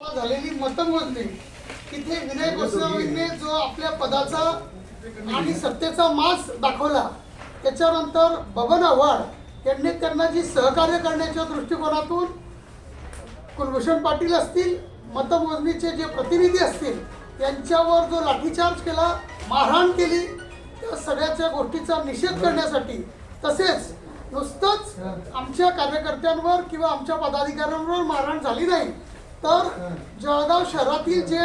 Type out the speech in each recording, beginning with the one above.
झालेली मतमोजणी तिथे विनय गोसावींनी जो आपल्या पदाचा आणि सत्तेचा मास दाखवला, त्याच्यानंतर बबन आव्हाड यांनी त्यांना जी सहकार्य करण्याच्या दृष्टिकोनातून कुलभूषण पाटील असतील, मतमोजणीचे जे प्रतिनिधी असतील यांच्यावर जो लाठीचार्ज केला, मारहाण केली, त्या सगळ्याच्या गोष्टीचा निषेध करण्यासाठी, तसेच नुसतंच आमच्या कार्यकर्त्यांवर किंवा आमच्या पदाधिकाऱ्यांवर मारहाण झाली नाही, तर जळगाव शहरातील जे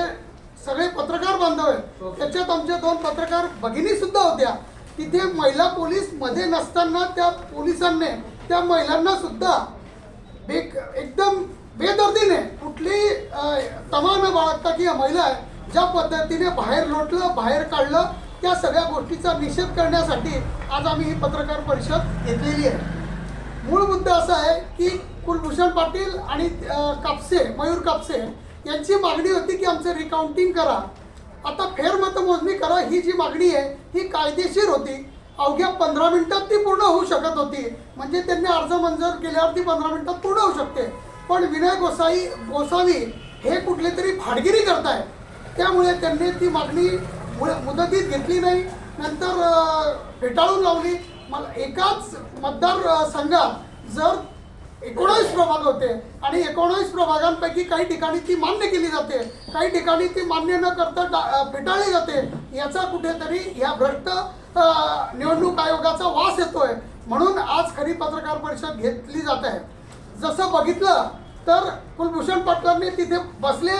सगळे पत्रकार बांधव आहेत त्याच्यात आमच्या 2 पत्रकार भगिनी सुद्धा होत्या. तिथे महिला पोलीस मध्ये नसताना त्या पोलिसांनी त्या महिलांना सुद्धा एकदम बेदर्दीने कुठली तमा न बाळगता की या महिला ज्या पद्धतीने बाहेर लोटलं, बाहेर काढलं, त्या सगळ्या गोष्टीचा निषेध करण्यासाठी आज आम्ही ही पत्रकार परिषद घेतलेली आहे. मूळ मुद्दा असा आहे की कुलभूषण पाटील आणि कापसे, मयूर कापसे यांची मागणी होती की आमचं रिकाउंटिंग करा, आता फेर मतमोजणी करा. ही जी मागणी आहे ही कायदेशीर होती. अवघ्या 15 मिनिटात ती पूर्ण होऊ शकत होती. म्हणजे त्यांनी अर्ज मंजूर केल्यावर ती 15 मिनिटात पूर्ण होऊ शकते. पण विनय गोसावी हे कुठले तरी फाडगिरी करताय, त्यामुळे त्यांनी ती मागणी मुदतीत घेतली नाही, नंतर फेटाळून लावली. मला एकाच मतदार संघात जर 19 प्रभाग होते आणि 19 प्रभागांपैकी काही ठिकाणी ती मान्य केली जाते, काही ठिकाणी ती मान्य न करता फेटाळली जाते, याचा कुठेतरी या भ्रष्ट निवडणूक आयोगाचा वास येतोय. म्हणून आज खरी पत्रकार परिषद घेतली जात आहे. जसं बघितलं तर कुलभूषण पाटलांनी तिथे बसले,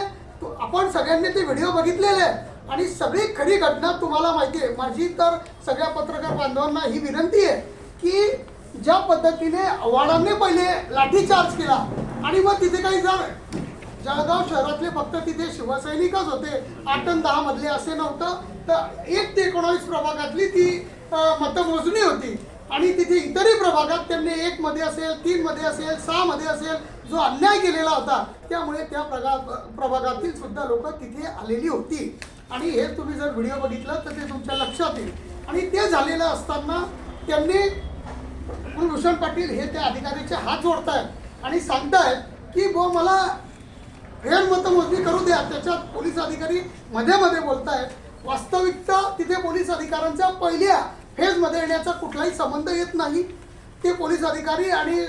आपण सगळ्यांनी ते व्हिडिओ बघितलेले आणि सगळी खरी घटना तुम्हाला माहिती आहे. माझी तर सगळ्या पत्रकार बांधवांना ही विनंती आहे की ज्या पद्धतीने आव्हाडांनी पहिले लाठीचार्ज केला आणि मग तिथे काही जळगाव शहरातले फक्त तिथे शिवसैनिकच होते, 8 आणि 10 मधले असे नव्हतं, तर 1 ते 19 प्रभागातली ती मतमोजणी होती. आणि तिथे इतरही प्रभागात त्यांनी 1 मध्ये असेल, 3 मध्ये असेल, 6 मध्ये असेल जो अन्याय केलेला होता, त्यामुळे त्या प्रभागातील सुद्धा लोक तिथे आलेली होती. आणि हे तुम्ही जर व्हिडिओ बघितलं तर ते तुमच्या लक्षात येईल. आणि ते झालेलं असताना त्यांनी कुलभूषण पाटील हे त्या अधिकाऱ्याचे हात जोडतायत आणि सांगतायत की मला फेर मतमोजणी करू द्या. त्याच्यात पोलीस अधिकारी मध्ये मध्ये बोलतायत. वास्तविकता तिथे पोलीस अधिकाऱ्यांचा पहिल्या फेजमध्ये येण्याचा कुठलाही संबंध येत नाही. ते पोलीस अधिकारी आणि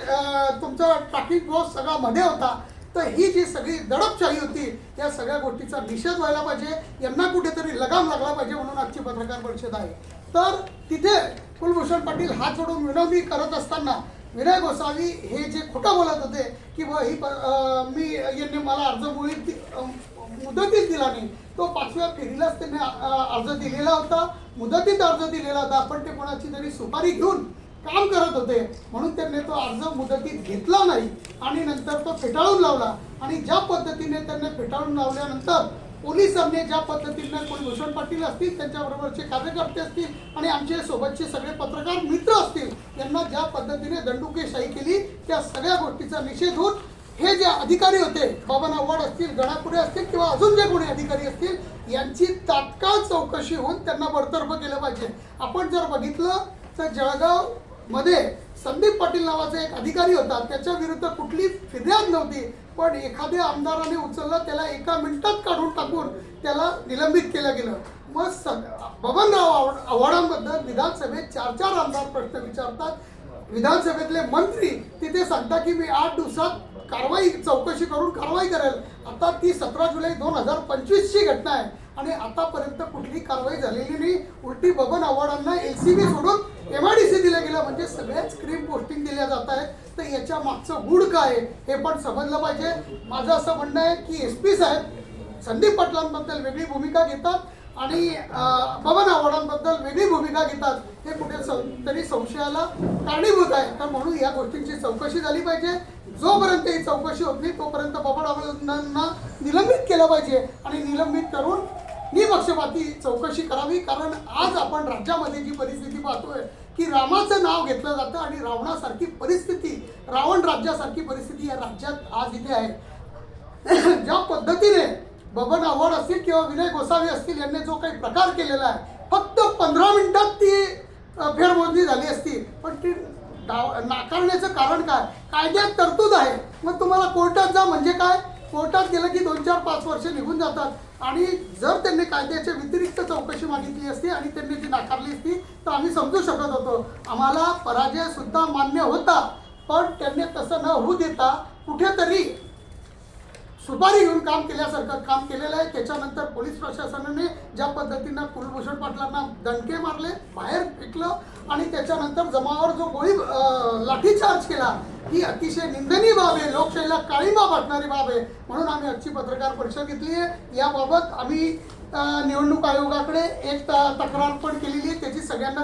तुमचा ट्रॅफिक फोर्स सगळा मध्ये होता. तर ही जी सगळी दडपशाही होती, या सगळ्या गोष्टीचा निषेध व्हायला पाहिजे, यांना कुठेतरी लगाम लागला पाहिजे, म्हणून आजची पत्रकार परिषद आहे. तर तिथे कुलभूषण पाटील हात जोडून विनंती करत असताना विनय गोसावी हे जे खोटं बोलत होते की ही यांनी मला अर्ज मुदतीत दिला नाही, तो 5व्या फेरीलाच त्यांनी अर्ज दिलेला होता, मुदतीत अर्ज दिलेला होता, पण ते कोणाची तरी सुपारी घेऊन काम करत होते, म्हणून त्यांनी तो अर्ज मुदतीत घेतला नाही आणि नंतर तो फेटाळून लावला. आणि ज्या पद्धतीने त्यांनी फेटाळून लावल्यानंतर पोलिसांनी ज्या पद्धतीने कुलभूषण पाटील असतील, त्यांच्याबरोबरचे कार्यकर्ते असतील आणि आमचे सोबतचे सगळे पत्रकार मित्र असतील, यांना ज्या पद्धतीने दंडुकेशाही केली, त्या सगळ्या गोष्टीचा निषेध होऊन हे जे अधिकारी होते, बबन आव्हाड असतील, गणापुरे असतील किंवा अजून जे कोणी अधिकारी असतील, यांची तात्काळ चौकशी होऊन त्यांना बडतर्फ केलं पाहिजे. आपण जर बघितलं तर जळगाव मध्ये संदीप पाटील नावाचा एक अधिकारी होता, त्याच्या विरुद्ध कुठली फिर्याद नव्हती, पण एखाद्या आमदाराने उचललं, त्याला 1 मिनिटात काढून टाकून त्याला निलंबित केलं गेलं. मग बबनराव आव्हाडांबद्दल विधानसभेत 4 आमदार प्रश्न विचारतात. विधानसभेतले मंत्री तिथे सांगतात की मी 8 दिवसात चौकशी करून कारवाई करेल. आता ती 17 जुलै 2025 ची घटना आहे आणि आतापर्यंत कुठली कारवाई झालेली नाही. उलटी बबन आव्हाडांना LCB सोडून MIDC दिलं गेलं, म्हणजे सगळ्याच क्रीम पोस्टिंग दिल्या जात आहेत. तर याच्या मागचं गूढ काय हे पण समजलं पाहिजे. माझं असं म्हणणं आहे की SP साहेब संदीप पाटलांबद्दल वेगळी भूमिका घेतात आणि बबन आव्हाडांबद्दल वेगळी भूमिका घेतात, हे कुठे तरी संशयाला कारणीभूत आहे. तर म्हणून या गोष्टींची चौकशी झाली पाहिजे. जोपर्यंत ही चौकशी होत नाही तोपर्यंत बबन आव्हाडांना निलंबित केलं पाहिजे आणि निलंबित करून निपक्षपाती चौकशी करावी. कारण आज आपण राज्यामध्ये जी परिस्थिती पाहतोय की रामाचं नाव घेतलं जातं आणि रावणासारखी परिस्थिती, रावण राज्यासारखी परिस्थिती या राज्यात आज इथे आहे. ज्या पद्धतीने बबन आव्हाड असतील किंवा विनय गोसावी असतील यांनी जो काही प्रकार केलेला आहे, फक्त 15 मिनिटात ती फेरमोजणी झाली असती, पण ती नाकारण्याचं कारण काय? कायद्यात तरतूद आहे. मग तुम्हाला कोर्टात जा म्हणजे काय? कोर्टात गेलं की 2-4-5 वर्ष निघून जातात आणि जर त्यांनी कायद्याच्या व्यतिरिक्त चौकशी मागितली असती आणि त्यांनी ती नाकारली असती तर आम्ही समजू शकत होतो. आम्हाला पराजय सुद्धा मान्य होता, पण त्यांनी तसं न होऊ देता कुठेतरी सुपारी घेऊन काम केल्यासारखं काम केलेलं आहे. त्याच्यानंतर पोलीस प्रशासनाने ज्या पद्धतीनं कुलभूषण पाटलांना दणके मारले, बाहेर फेकलं आणि त्याच्यानंतर जमावावर जो लाठीचार्ज केला ही अतिशय निंदनीय बाब आहे, लोकशाहीला काळिमा वाटणारी बाब आहे. म्हणून आम्ही आजची पत्रकार परिषद घेतली आहे. याबाबत आम्ही निवडणूक आयोगाकडे एक तक्रार पण केलेली आहे, त्याची सगळ्यांना